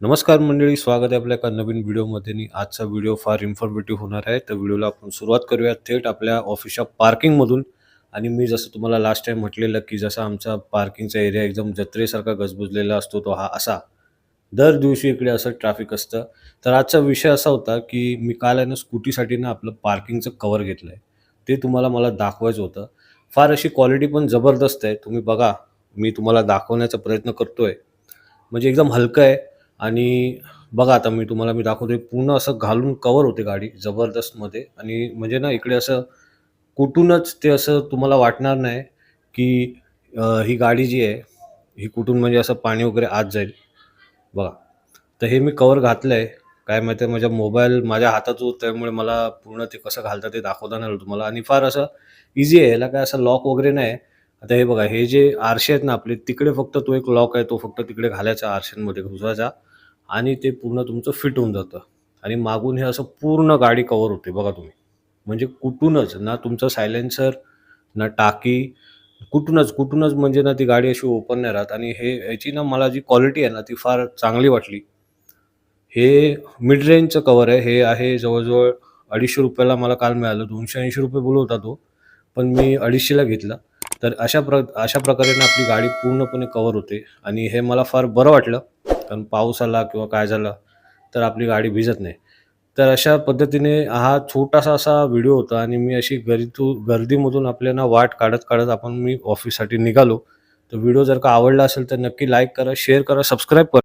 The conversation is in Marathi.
नमस्कार मंडळी, स्वागत आहे आपल्या एका नवीन व्हिडिओमध्ये. आणि आजचा व्हिडिओ फार इन्फॉर्मेटिव्ह होणार आहे. तर व्हिडिओला आपण सुरुवात करूया थेट आपल्या ऑफिसच्या पार्किंगमधून. आणि मी जसं तुम्हाला लास्ट टाइम म्हटलेलं की जसा आमचा पार्किंगचा एरिया एकदम जत्रेसारखा गजबजलेला असतो, तो हा असा दर दिवशी इकडे असं ट्रॅफिक असतं. तर आजचा विषय असा होता की मी काल आहे ना स्कूटीसाठी ना आपलं पार्किंगचं कवर घेतलं आहे. ते तुम्हाला मला दाखवायचं होतं. फार अशी क्वालिटी पण जबरदस्त आहे, तुम्ही बघा. मी तुम्हाला दाखवण्याचा प्रयत्न करतोय. म्हणजे एकदम हलकं आहे. आणि बघा आता मी दाखवतोय पूर्ण असं घालून कव्हर होते गाडी जबरदस्तमध्ये. आणि म्हणजे ना इकडे असं कुठूनच ते असं तुम्हाला वाटणार नाही की ही गाडी जी आहे, ही कुठून म्हणजे असं पाणी वगैरे आत जाईल. बघा. तर हे मी कव्हर घातलंय. काय माहिती आहे माझा मोबाईल माझ्या हातात होता, त्यामुळे मला पूर्ण ते कसं घालतात ते दाखवता नाही आलं तुम्हाला. आणि फार असं ईझी आहे. ह्याला काय असं लॉक वगैरे नाही आहे. आता हे बघा, हे जे आरसे आहेत ना आपले, तिकडे फक्त तो एक लॉक आहे, तो फक्त तिकडे घालायचा आरशांमध्ये घुसवायचा आणि ते पूर्ण तुमचं फिट होऊन जातं. आणि मागून हे असं पूर्ण गाडी कव्हर होते बघा तुम्ही. म्हणजे कुठूनच ना तुमचं सायलेन्सर, ना टाकी, कुठूनच म्हणजे ना ती गाडी अशी ओपन नाही राहत. आणि हे ह्याची ना मला जी क्वालिटी आहे ना ती फार चांगली वाटली. हे मिड रेंजचं कव्हर आहे. हे आहे जवळ-जवळ ₹250 ला मला काल मिळालं. ₹280 बोलत होता तो. पण मी 250 ला घेतला. तर अशा प्रकारे ना आपली गाडी पूर्णपणे कव्हर होते. आणि हे मला फार बरं वाटलं. कारण पाऊस आला किंवा काय झालं, तर आपली गाडी भिजत नाही. तर अशा पद्धतीने हा छोटासा असा व्हिडिओ होता. आणि मी अशी गर्दीमधून आपल्याला वाट काढत मी ऑफिससाठी निघालो. तर व्हिडिओ जर का आवडला असेल तर नक्की लाईक करा, शेअर करा, सबस्क्राईब करा.